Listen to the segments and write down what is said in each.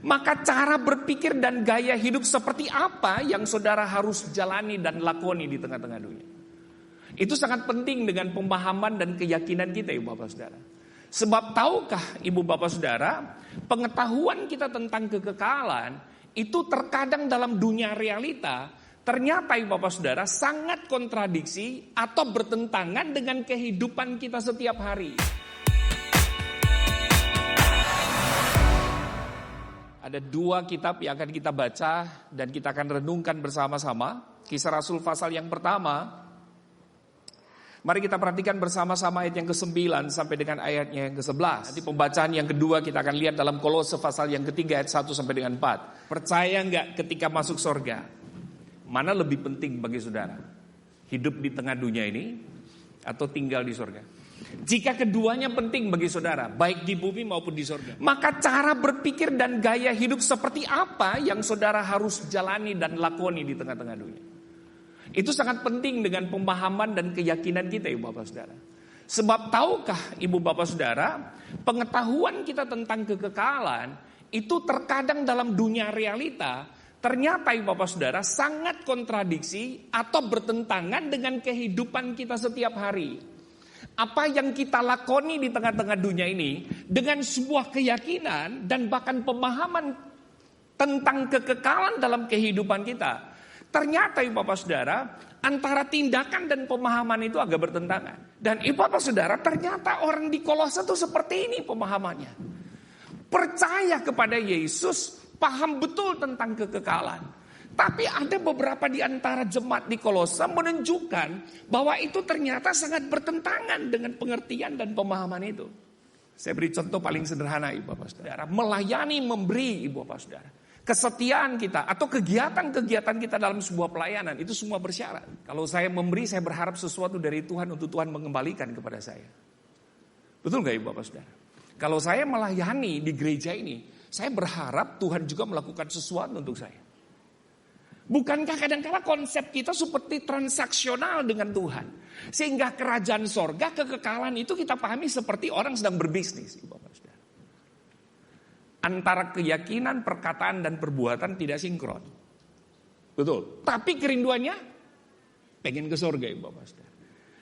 Maka cara berpikir dan gaya hidup seperti apa yang saudara harus jalani dan lakoni di tengah-tengah dunia. Itu sangat penting dengan pemahaman dan keyakinan kita, Ibu Bapak Saudara. Sebab tahukah Ibu Bapak Saudara, pengetahuan kita tentang kekekalan itu terkadang dalam dunia realita ternyata Ibu Bapak Saudara sangat kontradiksi atau bertentangan dengan kehidupan kita setiap hari. Ada dua kitab yang akan kita baca dan kita akan renungkan bersama-sama. Kisah Rasul pasal yang pertama. Mari kita perhatikan bersama-sama ayat yang ke-9 sampai dengan ayatnya yang ke-11. Nanti pembacaan yang kedua kita akan lihat dalam Kolose pasal yang ketiga ayat 1 sampai dengan 4. Percaya enggak ketika masuk surga? Mana lebih penting bagi saudara? Hidup di tengah dunia ini atau tinggal di surga? Jika keduanya penting bagi saudara, baik di bumi maupun di surga, maka cara berpikir dan gaya hidup seperti apa yang saudara harus jalani dan lakoni di tengah-tengah dunia. Itu sangat penting dengan pemahaman dan keyakinan kita, Ibu Bapak Saudara. Sebab tahukah Ibu Bapak Saudara, pengetahuan kita tentang kekekalan itu terkadang dalam dunia realita ternyata Ibu Bapak Saudara sangat kontradiksi atau bertentangan dengan kehidupan kita setiap hari. Apa yang kita lakoni di tengah-tengah dunia ini dengan sebuah keyakinan dan bahkan pemahaman tentang kekekalan dalam kehidupan kita. Ternyata Ibu Bapak Saudara, antara tindakan dan pemahaman itu agak bertentangan. Dan Ibu Bapak Saudara, ternyata orang di Kolose itu seperti ini pemahamannya. Percaya kepada Yesus, paham betul tentang kekekalan. Tapi ada beberapa di antara jemaat di Kolose menunjukkan bahwa itu ternyata sangat bertentangan dengan pengertian dan pemahaman itu. Saya beri contoh paling sederhana Ibu Bapak Saudara. Melayani, memberi Ibu Bapak Saudara. Kesetiaan kita atau kegiatan-kegiatan kita dalam sebuah pelayanan itu semua bersyarat. Kalau saya memberi, saya berharap sesuatu dari Tuhan untuk Tuhan mengembalikan kepada saya. Betul gak Ibu Bapak Saudara? Kalau saya melayani di gereja ini, saya berharap Tuhan juga melakukan sesuatu untuk saya. Bukankah kadang-kala konsep kita seperti transaksional dengan Tuhan? Sehingga kerajaan sorga, kekekalan itu kita pahami seperti orang sedang berbisnis Ibu Bapak Saudara. Antara keyakinan, perkataan, dan perbuatan tidak sinkron. Betul. Tapi kerinduannya pengen ke surga Ibu Bapak Saudara.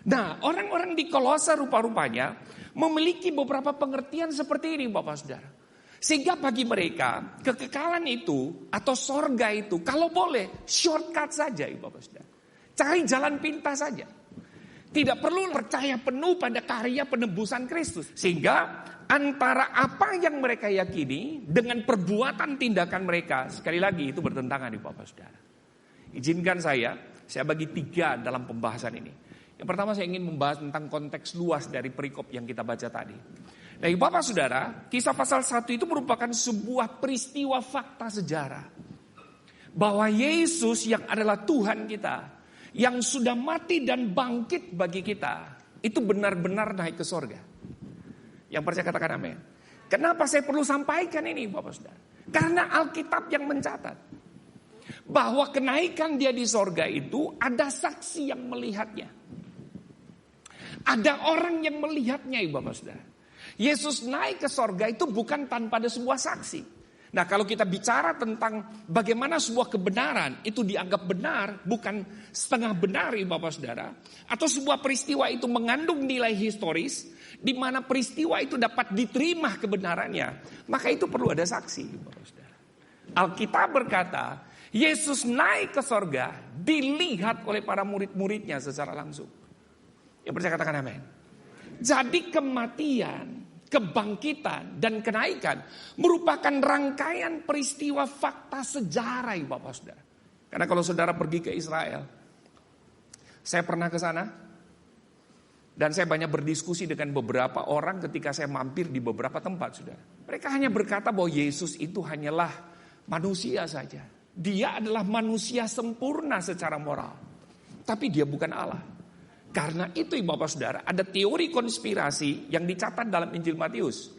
Nah, orang-orang di Kolose rupa-rupanya memiliki beberapa pengertian seperti ini Bapak Saudara. Sehingga bagi mereka kekekalan itu atau surga itu kalau boleh shortcut saja Ibu Bapak Saudara. Cari jalan pintas saja. Tidak perlu percaya penuh pada karya penebusan Kristus. Sehingga antara apa yang mereka yakini dengan perbuatan tindakan mereka, sekali lagi itu bertentangan Ibu Bapak Saudara. Izinkan saya bagi 3 dalam pembahasan ini. Yang pertama saya ingin membahas tentang konteks luas dari perikop yang kita baca tadi. Nah Ibu Bapak Saudara, kisah pasal 1 itu merupakan sebuah peristiwa fakta sejarah. Bahwa Yesus yang adalah Tuhan kita, yang sudah mati dan bangkit bagi kita, itu benar-benar naik ke sorga. Yang percaya katakan amin. Kenapa saya perlu sampaikan ini Bapak Saudara? Karena Alkitab yang mencatat bahwa kenaikan dia di sorga itu ada saksi yang melihatnya. Ada orang yang melihatnya Ibu Bapak Saudara. Yesus naik ke sorga itu bukan tanpa ada sebuah saksi. Nah kalau kita bicara tentang bagaimana sebuah kebenaran itu dianggap benar, bukan setengah benar Ibu Bapak Saudara. Atau sebuah peristiwa itu mengandung nilai historis, di mana peristiwa itu dapat diterima kebenarannya. Maka itu perlu ada saksi Ibu Bapak Saudara. Alkitab berkata, Yesus naik ke sorga, dilihat oleh para murid-muridnya secara langsung. Yang percaya katakan amin. Jadi kematian, kebangkitan dan kenaikan merupakan rangkaian peristiwa fakta sejarah Ibu Bapak Saudara. Karena kalau saudara pergi ke Israel, saya pernah ke sana dan saya banyak berdiskusi dengan beberapa orang ketika saya mampir di beberapa tempat Saudara. Mereka hanya berkata bahwa Yesus itu hanyalah manusia saja. Dia adalah manusia sempurna secara moral. Tapi dia bukan Allah. Karena itu Ibu Bapak Saudara, ada teori konspirasi yang dicatat dalam Injil Matius.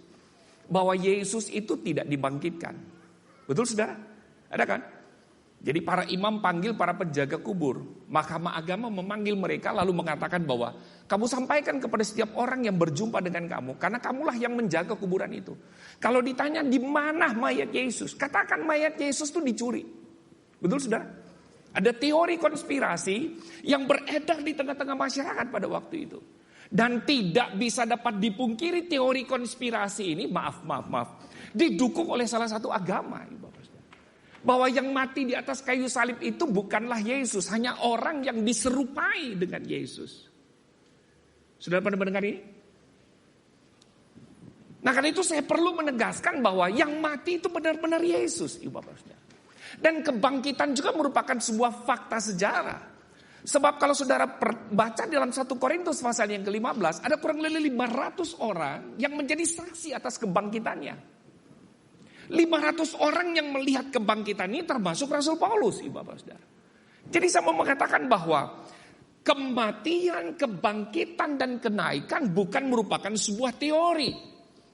Bahwa Yesus itu tidak dibangkitkan. Betul Saudara? Ada kan? Jadi para imam panggil para penjaga kubur. Mahkamah agama memanggil mereka lalu mengatakan bahwa kamu sampaikan kepada setiap orang yang berjumpa dengan kamu, karena kamulah yang menjaga kuburan itu. Kalau ditanya di mana mayat Yesus, katakan mayat Yesus itu dicuri. Betul saudara? Ada teori konspirasi yang beredar di tengah-tengah masyarakat pada waktu itu. Dan tidak bisa dapat dipungkiri teori konspirasi ini, maaf, didukung oleh salah satu agama. Bahwa yang mati di atas kayu salib itu bukanlah Yesus, hanya orang yang diserupai dengan Yesus. Sudah pernah mendengar ini? Nah, karena itu saya perlu menegaskan bahwa yang mati itu benar-benar Yesus, Ibu Bapak Saudara. Dan kebangkitan juga merupakan sebuah fakta sejarah. Sebab kalau saudara baca dalam 1 Korintus pasal yang ke-15, ada kurang lebih 500 orang yang menjadi saksi atas kebangkitannya. 500 orang yang melihat kebangkitan ini termasuk Rasul Paulus, Ibu Bapak Saudara. Jadi saya mau mengatakan bahwa kematian, kebangkitan dan kenaikan bukan merupakan sebuah teori,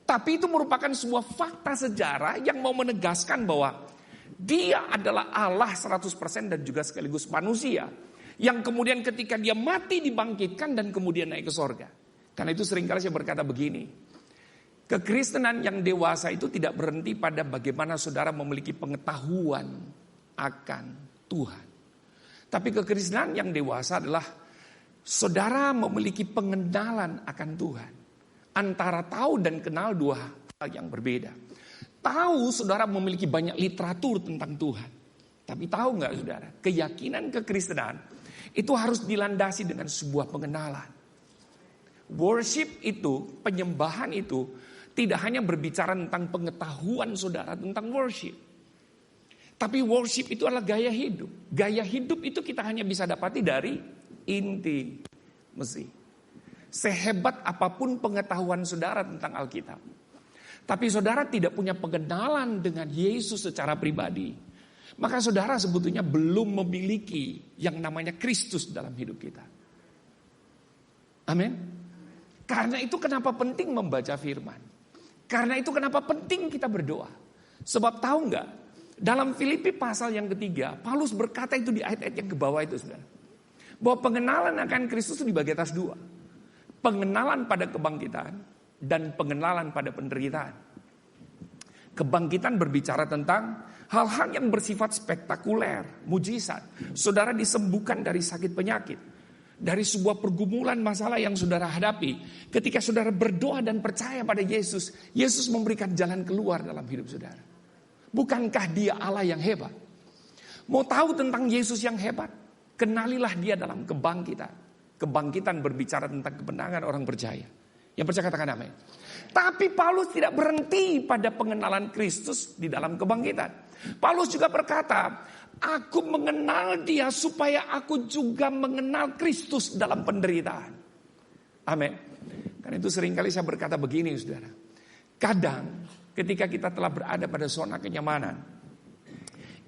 tapi itu merupakan sebuah fakta sejarah yang mau menegaskan bahwa Dia adalah Allah 100% dan juga sekaligus manusia, yang kemudian ketika Dia mati dibangkitkan dan kemudian naik ke sorga. Karena itu seringkali saya berkata begini, kekristenan yang dewasa itu tidak berhenti pada bagaimana saudara memiliki pengetahuan akan Tuhan. Tapi kekristenan yang dewasa adalah saudara memiliki pengenalan akan Tuhan. Antara tahu dan kenal dua hal yang berbeda. Tahu saudara memiliki banyak literatur tentang Tuhan. Tapi tahu nggak saudara, keyakinan kekristenan itu harus dilandasi dengan sebuah pengenalan. Worship itu, penyembahan itu tidak hanya berbicara tentang pengetahuan saudara tentang worship. Tapi worship itu adalah gaya hidup. Gaya hidup itu kita hanya bisa dapati dari intimasi. Sehebat apapun pengetahuan saudara tentang Alkitab, tapi saudara tidak punya pengenalan dengan Yesus secara pribadi, maka saudara sebetulnya belum memiliki yang namanya Kristus dalam hidup kita. Amin. Karena itu kenapa penting membaca firman. Karena itu kenapa penting kita berdoa. Sebab tahu nggak, dalam Filipi pasal yang ketiga, Paulus berkata itu di ayat-ayat yang ke bawah itu, saudara, bahwa pengenalan akan Kristus itu dibagi atas dua. Pengenalan pada kebangkitan dan pengenalan pada penderitaan. Kebangkitan berbicara tentang hal-hal yang bersifat spektakuler, mujizat. Saudara disembuhkan dari sakit penyakit. Dari sebuah pergumulan masalah yang saudara hadapi. Ketika saudara berdoa dan percaya pada Yesus, Yesus memberikan jalan keluar dalam hidup saudara. Bukankah Dia Allah yang hebat? Mau tahu tentang Yesus yang hebat? Kenalilah Dia dalam kebangkitan. Kebangkitan berbicara tentang kemenangan orang percaya. Yang percaya katakan amin. Tapi Paulus tidak berhenti pada pengenalan Kristus di dalam kebangkitan. Paulus juga berkata, aku mengenal Dia supaya aku juga mengenal Kristus dalam penderitaan. Amin. Karena itu seringkali saya berkata begini, saudara. Kadang ketika kita telah berada pada zona kenyamanan,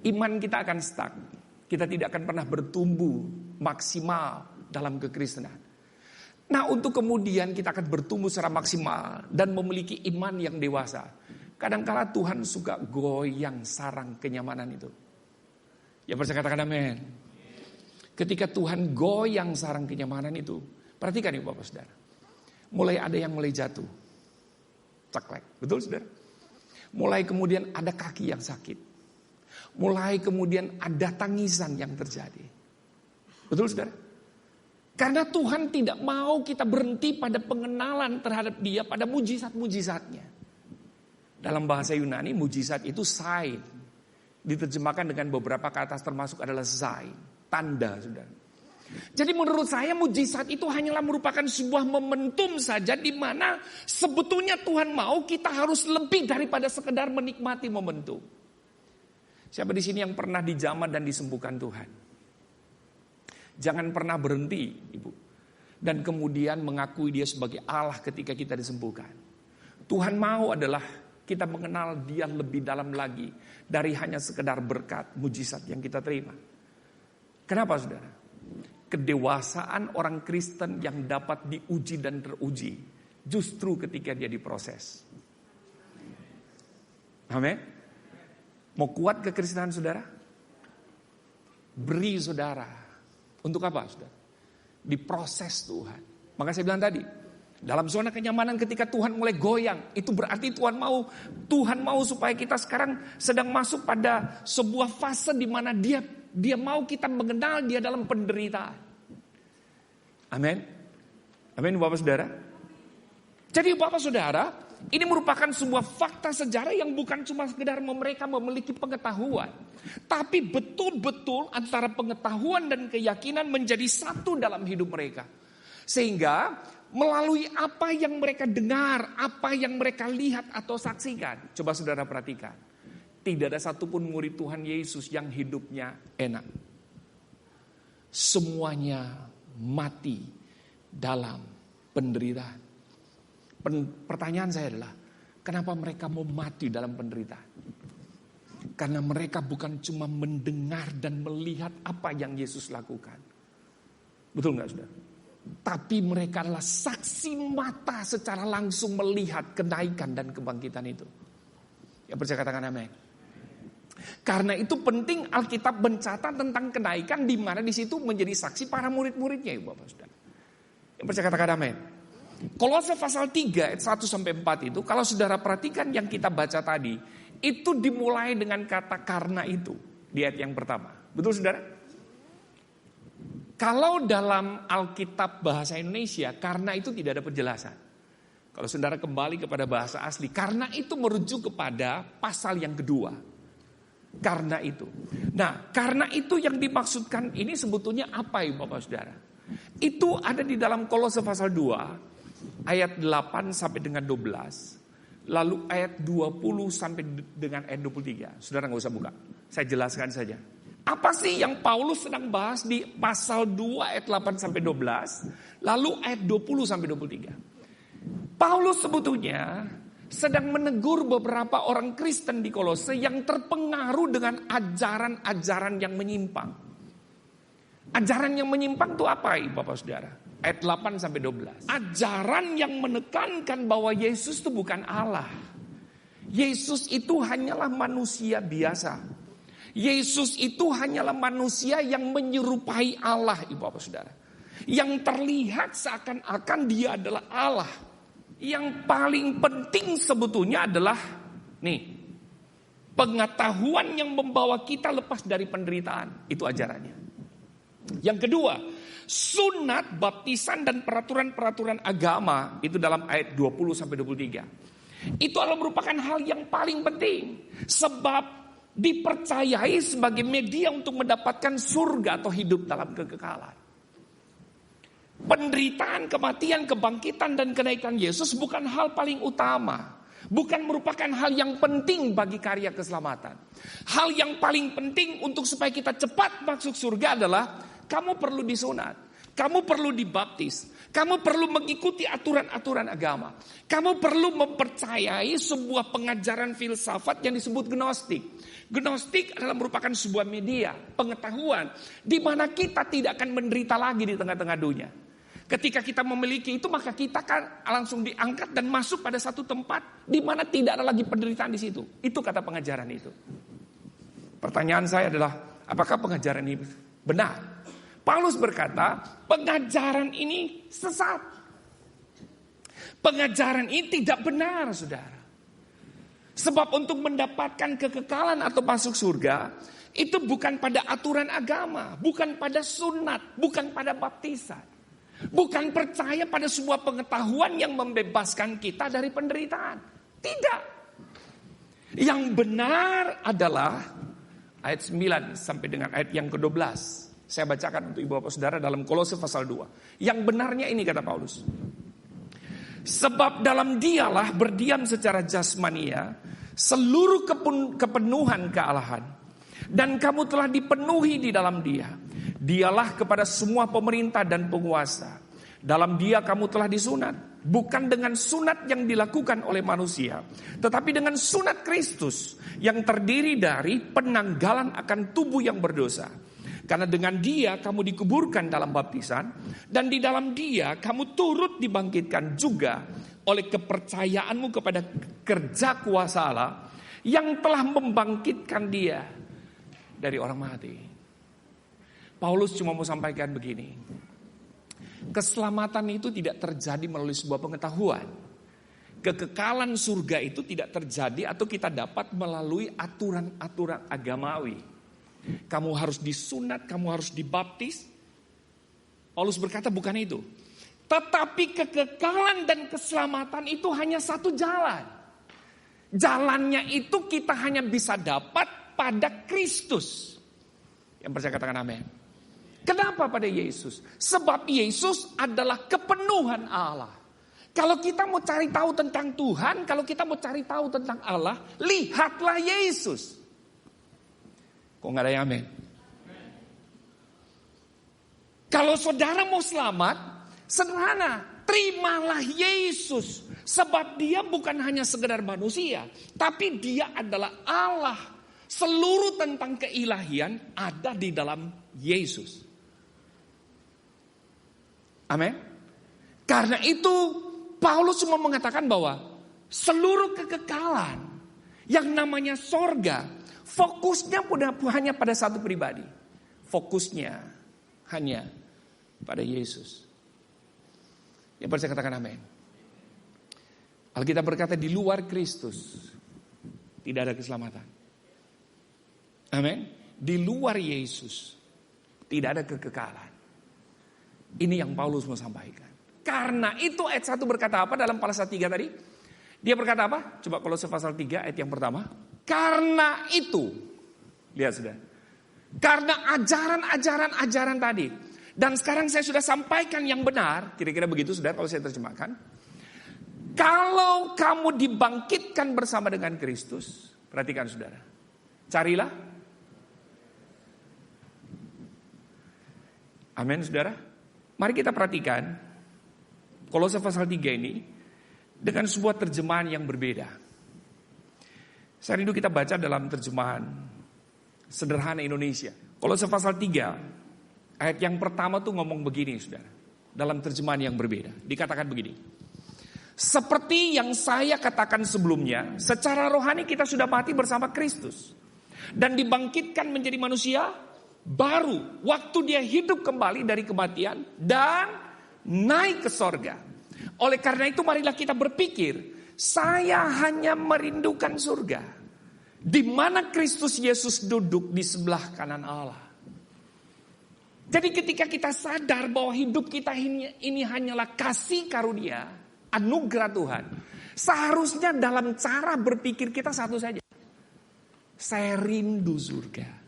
iman kita akan stuck. Kita tidak akan pernah bertumbuh maksimal dalam kekristenan. Nah, untuk kemudian kita akan bertumbuh secara maksimal dan memiliki iman yang dewasa, kadangkala Tuhan suka goyang sarang kenyamanan itu. Ya, percaya katakan amin. Ketika Tuhan goyang sarang kenyamanan itu, perhatikan ibu bapak saudara, mulai ada yang mulai jatuh, ceklek, betul saudara? Mulai kemudian ada kaki yang sakit, mulai kemudian ada tangisan yang terjadi, betul saudara? Karena Tuhan tidak mau kita berhenti pada pengenalan terhadap Dia, pada mujizat-mujizatnya. Dalam bahasa Yunani, mujizat itu sign. Diterjemahkan dengan beberapa kata termasuk adalah sign, tanda, saudara. Jadi menurut saya mujizat itu hanyalah merupakan sebuah momentum saja, di mana sebetulnya Tuhan mau kita harus lebih daripada sekedar menikmati momentum. Siapa di sini yang pernah dijamah dan disembuhkan Tuhan? Jangan pernah berhenti, Ibu, dan kemudian mengakui Dia sebagai Allah ketika kita disembuhkan. Tuhan mau adalah kita mengenal Dia lebih dalam lagi dari hanya sekedar berkat, mujizat yang kita terima. Kenapa, saudara? Kedewasaan orang Kristen yang dapat diuji dan teruji justru ketika dia diproses. Amin. Mau kuat kekristenan saudara? beri saudara. Untuk apa, saudara? Diproses Tuhan. Maka saya bilang tadi, dalam zona kenyamanan ketika Tuhan mulai goyang, itu berarti Tuhan mau supaya kita sekarang sedang masuk pada sebuah fase di mana dia mau kita mengenal dia dalam penderitaan. Amin. Amin, Bapak Saudara. Jadi Bapak Saudara, ini merupakan sebuah fakta sejarah yang bukan cuma sekedar mereka memiliki pengetahuan, tapi betul-betul antara pengetahuan dan keyakinan menjadi satu dalam hidup mereka. Sehingga melalui apa yang mereka dengar, apa yang mereka lihat atau saksikan. Coba saudara perhatikan. Tidak ada satupun murid Tuhan Yesus yang hidupnya enak. Semuanya mati dalam penderitaan. Pertanyaan saya adalah, kenapa mereka mau mati dalam penderitaan? Karena mereka bukan cuma mendengar dan melihat apa yang Yesus lakukan. Betul nggak, saudara? Tapi mereka adalah saksi mata secara langsung melihat kenaikan dan kebangkitan itu. Yang percaya katakan amin. Karena itu penting Alkitab mencatat tentang kenaikan, di mana di situ menjadi saksi para murid-muridnya, Ibu Bapak Saudara. Yang percaya katakan amin. Kolose pasal 3 ayat 1-4 itu, kalau saudara perhatikan yang kita baca tadi, itu dimulai dengan kata karena itu di ayat yang pertama. Betul saudara? Kalau dalam Alkitab bahasa Indonesia, karena itu tidak ada penjelasan. Kalau saudara kembali kepada bahasa asli, karena itu merujuk kepada pasal yang kedua. Karena itu. Nah, karena itu yang dimaksudkan ini sebetulnya apa, Ibu Bapak Saudara? Itu ada di dalam Kolose pasal 2 ayat 8 sampai dengan 12. Lalu ayat 20 sampai dengan ayat 23. Saudara nggak usah buka. Saya jelaskan saja. Apa sih yang Paulus sedang bahas di pasal 2 ayat 8 sampai 12, lalu ayat 20 sampai 23. Paulus sebetulnya sedang menegur beberapa orang Kristen di Kolose yang terpengaruh dengan ajaran-ajaran yang menyimpang. Ajaran yang menyimpang itu apa, Bapak Saudara? Ayat 8 sampai 12. Ajaran yang menekankan bahwa Yesus itu bukan Allah. Yesus itu hanyalah manusia biasa. Yesus itu hanyalah manusia yang menyerupai Allah, Ibu Bapak Saudara. Yang terlihat seakan-akan dia adalah Allah. Yang paling penting sebetulnya adalah pengetahuan yang membawa kita lepas dari penderitaan. Itu ajarannya. Yang kedua, sunat, baptisan dan peraturan-peraturan agama, itu dalam ayat 20-23. Itu adalah merupakan hal yang paling penting. Sebab dipercayai sebagai media untuk mendapatkan surga atau hidup dalam kekekalan. Penderitaan, kematian, kebangkitan dan kenaikan Yesus bukan hal paling utama. Bukan merupakan hal yang penting bagi karya keselamatan. Hal yang paling penting untuk supaya kita cepat masuk surga adalah kamu perlu disunat, kamu perlu dibaptis, kamu perlu mengikuti aturan-aturan agama. Kamu perlu mempercayai sebuah pengajaran filsafat yang disebut gnostik. Gnostik adalah merupakan sebuah media pengetahuan di mana kita tidak akan menderita lagi di tengah-tengah dunia. Ketika kita memiliki itu, maka kita kan langsung diangkat dan masuk pada satu tempat di mana tidak ada lagi penderitaan di situ. Itu kata pengajaran itu. Pertanyaan saya adalah, apakah pengajaran ini benar? Paulus berkata, pengajaran ini sesat. Pengajaran ini tidak benar, saudara. Sebab untuk mendapatkan kekekalan atau masuk surga, itu bukan pada aturan agama, bukan pada sunat, bukan pada baptisan. Bukan percaya pada sebuah pengetahuan yang membebaskan kita dari penderitaan. Tidak. Yang benar adalah ayat 9 sampai dengan ayat yang ke-12. Saya bacakan untuk Ibu Bapak Saudara dalam Kolose pasal 2. Yang benarnya ini kata Paulus. Sebab dalam dialah berdiam secara jasmania seluruh kepenuhan kealahan. Dan kamu telah dipenuhi di dalam dia. Dialah kepada semua pemerintah dan penguasa. Dalam dia kamu telah disunat. Bukan dengan sunat yang dilakukan oleh manusia, tetapi dengan sunat Kristus yang terdiri dari penanggalan akan tubuh yang berdosa. Karena dengan dia kamu dikuburkan dalam baptisan. Dan di dalam dia kamu turut dibangkitkan juga oleh kepercayaanmu kepada kerja kuasa Allah yang telah membangkitkan dia dari orang mati. Paulus cuma mau sampaikan begini. Keselamatan itu tidak terjadi melalui sebuah pengetahuan. Kekekalan surga itu tidak terjadi atau kita dapat melalui aturan-aturan agamawi. Kamu harus disunat, kamu harus dibaptis. Paulus berkata bukan itu. Tetapi kekekalan dan keselamatan itu hanya satu jalan. Jalannya itu kita hanya bisa dapat pada Kristus. Yang percaya katakan amin. Kenapa pada Yesus? Sebab Yesus adalah kepenuhan Allah. Kalau kita mau cari tahu tentang Tuhan, kalau kita mau cari tahu tentang Allah, lihatlah Yesus. Kok nggak ada yang amin? Kalau saudara mau selamat, sederhana, terimalah Yesus. Sebab dia bukan hanya sekedar manusia, tapi dia adalah Allah. Seluruh tentang keilahian ada di dalam Yesus. Amin. Karena itu Paulus cuma mengatakan bahwa seluruh kekekalan yang namanya sorga, fokusnya hanya pada satu pribadi. Fokusnya hanya pada Yesus. Yang percaya katakan amin. Alkitab berkata di luar Kristus tidak ada keselamatan. Amin. Di luar Yesus tidak ada kekekalan. Ini yang Paulus mau sampaikan. Karena itu ayat 1 berkata apa dalam pasal 3 tadi? Dia berkata apa? Coba Kolose pasal 3 ayat yang pertama. Karena itu. Lihat sudah. Karena ajaran tadi. Dan sekarang saya sudah sampaikan yang benar. Kira-kira begitu sudah kalau saya terjemahkan. Kalau kamu dibangkitkan bersama dengan Kristus. Perhatikan saudara. Carilah. Amin saudara. Mari kita perhatikan Kolose pasal 3 ini dengan sebuah terjemahan yang berbeda. Saya rindu kita baca dalam terjemahan sederhana Indonesia. Kolose pasal 3 ayat yang pertama tuh ngomong begini saudara. Dalam terjemahan yang berbeda. Dikatakan begini. Seperti yang saya katakan sebelumnya, secara rohani kita sudah mati bersama Kristus. Dan dibangkitkan menjadi manusia baru waktu dia hidup kembali dari kematian dan naik ke sorga. Oleh karena itu marilah kita berpikir, saya hanya merindukan surga di mana Kristus Yesus duduk di sebelah kanan Allah. Jadi ketika kita sadar bahwa hidup kita ini hanyalah kasih karunia, anugerah Tuhan, seharusnya dalam cara berpikir kita satu saja. Saya rindu surga.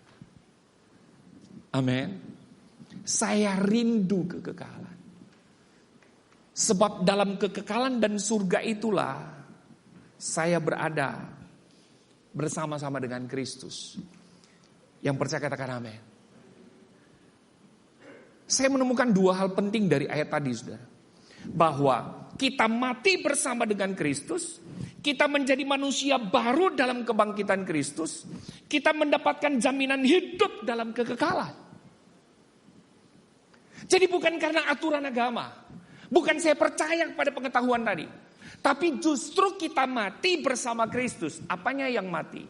Amin. Saya rindu kekekalan. Sebab dalam kekekalan dan surga itulah saya berada bersama-sama dengan Kristus. Yang percaya katakan amin. Saya menemukan dua hal penting dari ayat tadi saudara. Bahwa kita mati bersama dengan Kristus. Kita menjadi manusia baru dalam kebangkitan Kristus. Kita mendapatkan jaminan hidup dalam kekekalan. Jadi bukan karena aturan agama. Bukan saya percaya pada pengetahuan tadi. Tapi justru kita mati bersama Kristus. Apanya yang mati?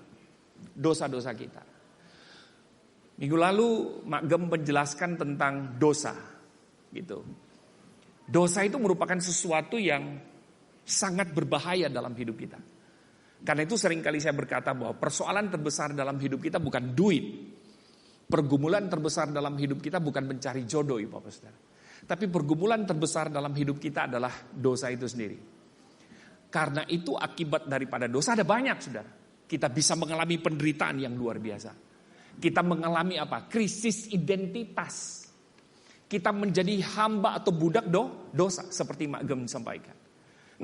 Dosa-dosa kita. Minggu lalu Mak Gem menjelaskan tentang dosa. Gitu. Dosa itu merupakan sesuatu yang sangat berbahaya dalam hidup kita. Karena itu seringkali saya berkata bahwa persoalan terbesar dalam hidup kita bukan duit. Pergumulan terbesar dalam hidup kita bukan mencari jodoh, Bapak Saudara. Tapi pergumulan terbesar dalam hidup kita adalah dosa itu sendiri. Karena itu akibat daripada dosa ada banyak, Saudara. Kita bisa mengalami penderitaan yang luar biasa. Kita mengalami apa? Krisis identitas. Kita menjadi hamba atau budak dosa, seperti Mak Gem sampaikan.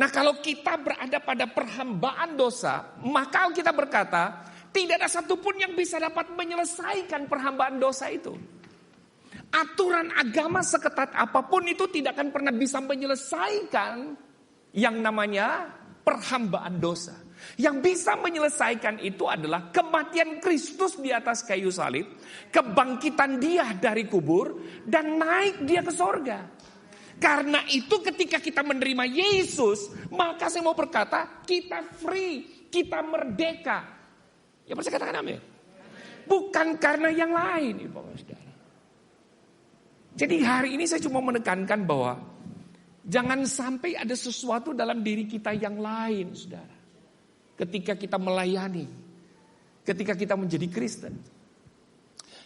Nah, kalau kita berada pada perhambaan dosa, maka kita berkata, tidak ada satupun yang bisa dapat menyelesaikan perhambaan dosa itu. Aturan agama seketat apapun itu tidak akan pernah bisa menyelesaikan yang namanya perhambaan dosa. Yang bisa menyelesaikan itu adalah kematian Kristus di atas kayu salib, kebangkitan dia dari kubur, dan naik dia ke sorga. Karena itu ketika kita menerima Yesus, maka saya mau berkata, kita free, kita merdeka. Ya percaya katakan amin. Bukan karena yang lain, Bapak Saudara. Jadi hari ini saya cuma menekankan bahwa jangan sampai ada sesuatu dalam diri kita yang lain, saudara. Ketika kita melayani, ketika kita menjadi Kristen,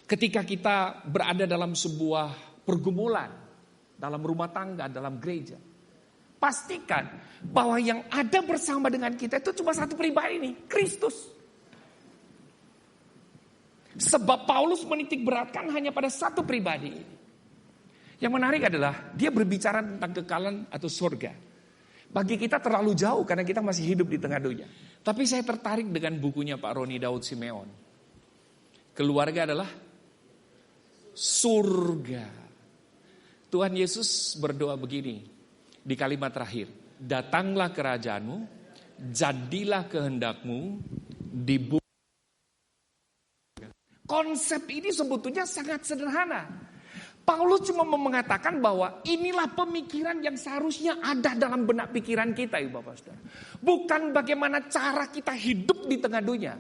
ketika kita berada dalam sebuah pergumulan, dalam rumah tangga, dalam gereja, pastikan bahwa yang ada bersama dengan kita itu cuma satu pribadi nih, Kristus. Sebab Paulus menitik beratkan hanya pada satu pribadi ini. Yang menarik adalah dia berbicara tentang kekalan atau surga. Bagi kita terlalu jauh karena kita masih hidup di tengah dunia. Tapi saya tertarik dengan bukunya Pak Roni Daud Simeon. Keluarga adalah surga. Tuhan Yesus berdoa begini di kalimat terakhir. Datanglah kerajaanmu, jadilah kehendakmu di bumi. Konsep ini sebetulnya sangat sederhana. Paulus cuma mengatakan bahwa inilah pemikiran yang seharusnya ada dalam benak pikiran kita, Ibu Bapak Saudara. Bukan bagaimana cara kita hidup di tengah dunia,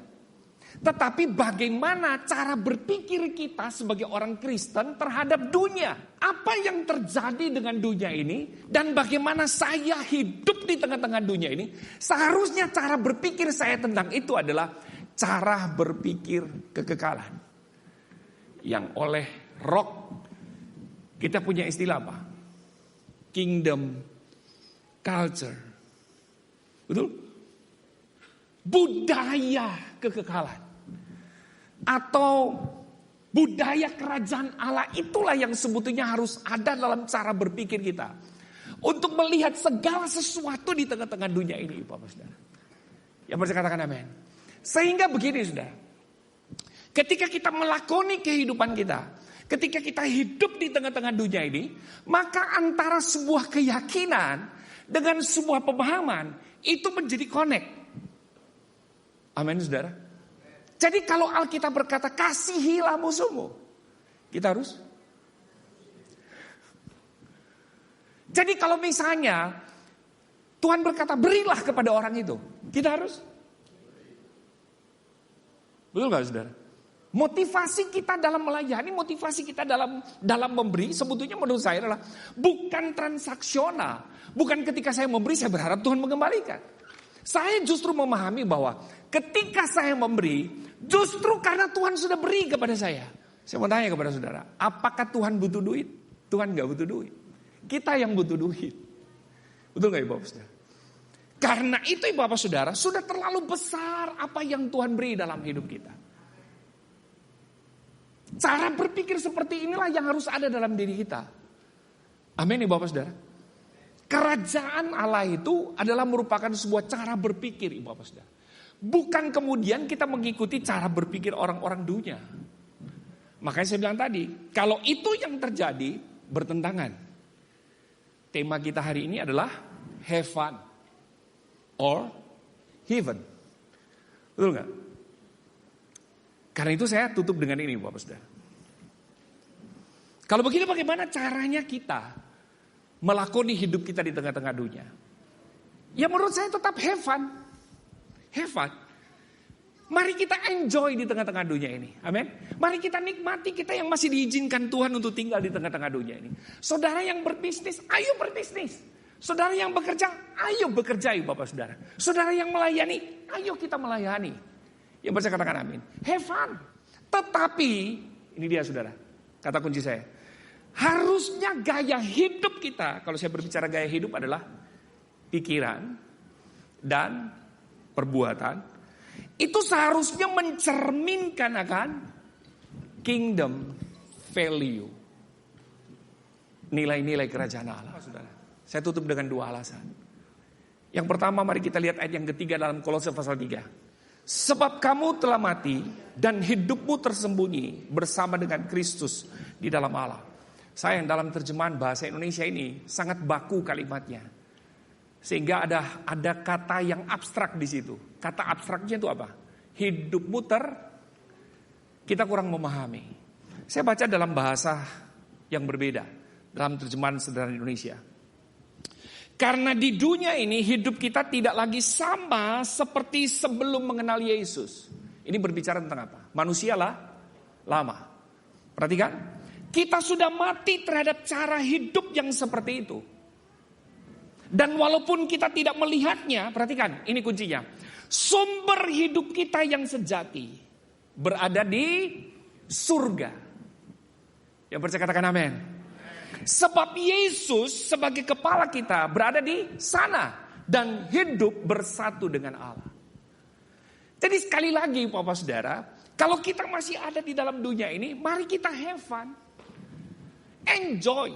tetapi bagaimana cara berpikir kita sebagai orang Kristen terhadap dunia. Apa yang terjadi dengan dunia ini dan bagaimana saya hidup di tengah-tengah dunia ini. Seharusnya cara berpikir saya tentang itu adalah cara berpikir kekekalan. Yang oleh Rock kita punya istilah apa? Kingdom culture. Betul? Budaya kekekalan. Atau budaya kerajaan Allah, itulah yang sebetulnya harus ada dalam cara berpikir kita. Untuk melihat segala sesuatu di tengah-tengah dunia ini, Bapak Saudara. Yang bisa katakan amin. Sehingga begini, Saudara. Ketika kita melakoni kehidupan kita, ketika kita hidup di tengah-tengah dunia ini, maka antara sebuah keyakinan dengan sebuah pemahaman itu menjadi connect. Amin, Saudara. Jadi kalau Alkitab berkata kasihilah musuhmu, kita harus. Jadi kalau misalnya Tuhan berkata berilah kepada orang itu, kita harus. Betul gak, Saudara? Motivasi kita dalam melayani, motivasi kita dalam memberi, sebetulnya menurut saya adalah bukan transaksional. Bukan ketika saya memberi, saya berharap Tuhan mengembalikan. Saya justru memahami bahwa ketika saya memberi, justru karena Tuhan sudah beri kepada saya. Saya mau tanya kepada saudara, apakah Tuhan butuh duit? Tuhan gak butuh duit. Kita yang butuh duit. Betul gak Ibu Bapak Saudara? Karena itu Ibu Bapak Saudara, sudah terlalu besar apa yang Tuhan beri dalam hidup kita. Cara berpikir seperti inilah yang harus ada dalam diri kita. Amin Ibu Bapak Saudara. Kerajaan Allah itu adalah merupakan sebuah cara berpikir Ibu Bapak Saudara. Bukan kemudian kita mengikuti cara berpikir orang-orang dunia. Makanya saya bilang tadi, kalau itu yang terjadi bertentangan. Tema kita hari ini adalah have fun or heaven. Betul gak? Karena itu saya tutup dengan ini Bapak Saudara. Kalau begini bagaimana caranya kita melakoni hidup kita di tengah-tengah dunia? Ya menurut saya tetap have fun. Have fun. Mari kita enjoy di tengah-tengah dunia ini. Amin. Mari kita nikmati kita yang masih diizinkan Tuhan untuk tinggal di tengah-tengah dunia ini. Saudara yang berbisnis, ayo berbisnis. Saudara yang bekerja, ayo bekerja Bapak Saudara. Saudara yang melayani, ayo kita melayani. Yang bisa katakan amin. Have fun. Tetapi, ini dia saudara, kata kunci saya. Harusnya gaya hidup kita, kalau saya berbicara gaya hidup adalah pikiran dan perbuatan. Itu seharusnya mencerminkan akan kingdom value. Nilai-nilai kerajaan Allah. Saudara. Saya tutup dengan dua alasan. Yang pertama mari kita lihat ayat yang ketiga dalam Kolose pasal 3. Sebab kamu telah mati dan hidupmu tersembunyi bersama dengan Kristus di dalam Allah. Sayang dalam terjemahan bahasa Indonesia ini sangat baku kalimatnya. Sehingga ada kata yang abstrak di situ. Kata abstraknya itu apa? Hidupmu kita kurang memahami. Saya baca dalam bahasa yang berbeda. Dalam terjemahan sederhana Indonesia. Karena di dunia ini hidup kita tidak lagi sama seperti sebelum mengenal Yesus. Ini berbicara tentang apa? Manusialah lama. Perhatikan. Kita sudah mati terhadap cara hidup yang seperti itu. Dan walaupun kita tidak melihatnya, perhatikan, ini kuncinya. Sumber hidup kita yang sejati berada di surga. Yang percaya katakan amin. Sebab Yesus sebagai kepala kita berada di sana dan hidup bersatu dengan Allah. Jadi sekali lagi Bapak Saudara, kalau kita masih ada di dalam dunia ini, mari kita have fun. Enjoy,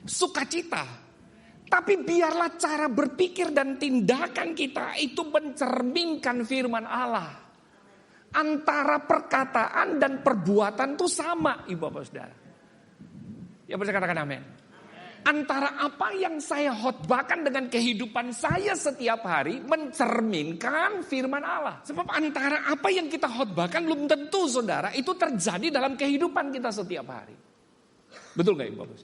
sukacita. Tapi biarlah cara berpikir dan tindakan kita itu mencerminkan firman Allah. Antara perkataan dan perbuatan itu sama, Ibu Bapak Saudara. Ya percaya katakan amin. Antara apa yang saya khotbahkan dengan kehidupan saya setiap hari mencerminkan firman Allah. Sebab antara apa yang kita khotbahkan belum tentu saudara itu terjadi dalam kehidupan kita setiap hari. Betul gak Ibu Bapak?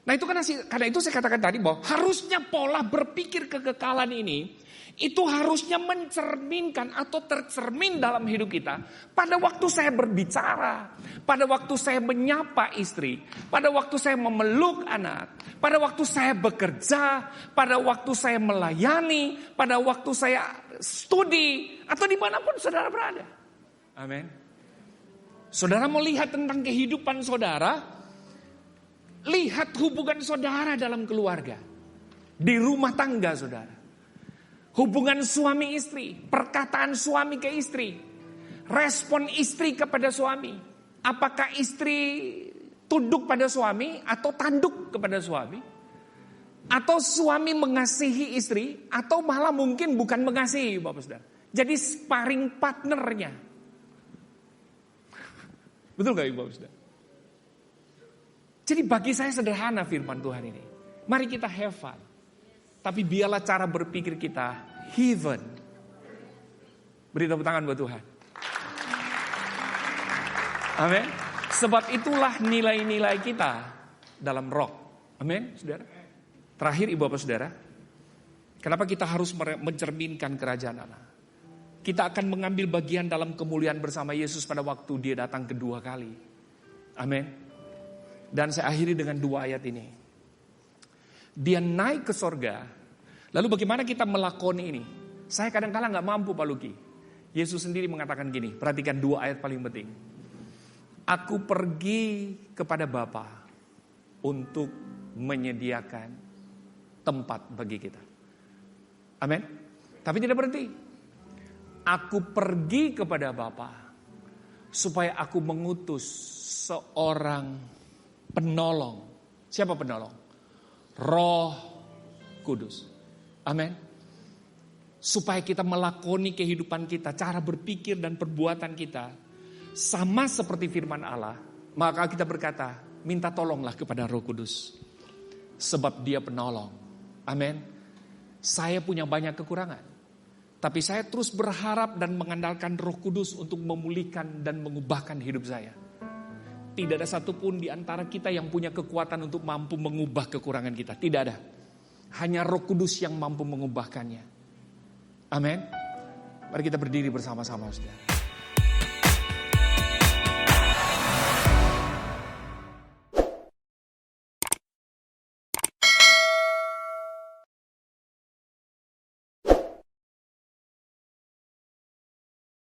Nah itu karena itu saya katakan tadi bahwa harusnya pola berpikir kekekalan ini itu harusnya mencerminkan atau tercermin dalam hidup kita. Pada waktu saya berbicara, pada waktu saya menyapa istri, pada waktu saya memeluk anak, pada waktu saya bekerja, pada waktu saya melayani, pada waktu saya studi, atau dimanapun saudara berada. Amin. Saudara mau lihat tentang kehidupan saudara, lihat hubungan saudara dalam keluarga, di rumah tangga saudara. Hubungan suami istri, perkataan suami ke istri, respon istri kepada suami. Apakah istri tunduk pada suami atau tanduk kepada suami? Atau suami mengasihi istri atau malah mungkin bukan mengasihi Bapak Saudara. Jadi sparring partnernya. Betul gak Ibu Bapak Saudara? Jadi bagi saya sederhana firman Tuhan ini. Mari kita have fun. Tapi biarlah cara berpikir kita heaven. Beri tepuk tangan buat Tuhan. Amin. Sebab itulah nilai-nilai kita dalam roh. Amin, saudara. Terakhir Ibu Bapak Saudara. Kenapa kita harus mencerminkan kerajaan Allah? Kita akan mengambil bagian dalam kemuliaan bersama Yesus pada waktu dia datang kedua kali. Amin. Dan saya akhiri dengan 2 ayat ini. Dia naik ke sorga. Lalu bagaimana kita melakoni ini? Saya kadang-kala gak mampu Pak Luki. Yesus sendiri mengatakan gini. Perhatikan 2 ayat paling penting. Aku pergi kepada Bapa untuk menyediakan tempat bagi kita. Amin. Tapi tidak berhenti. Aku pergi kepada Bapa supaya aku mengutus seorang penolong. Siapa penolong? Roh Kudus. Amin. Supaya kita melakoni kehidupan kita, cara berpikir dan perbuatan kita sama seperti firman Allah. Maka kita berkata, minta tolonglah kepada Roh Kudus. Sebab dia penolong. Amin. Saya punya banyak kekurangan. Tapi saya terus berharap dan mengandalkan Roh Kudus untuk memulihkan dan mengubahkan hidup saya. Tidak ada satupun di antara kita yang punya kekuatan untuk mampu mengubah kekurangan kita. Tidak ada. Hanya Roh Kudus yang mampu mengubahkannya. Amin. Mari kita berdiri bersama-sama saudara.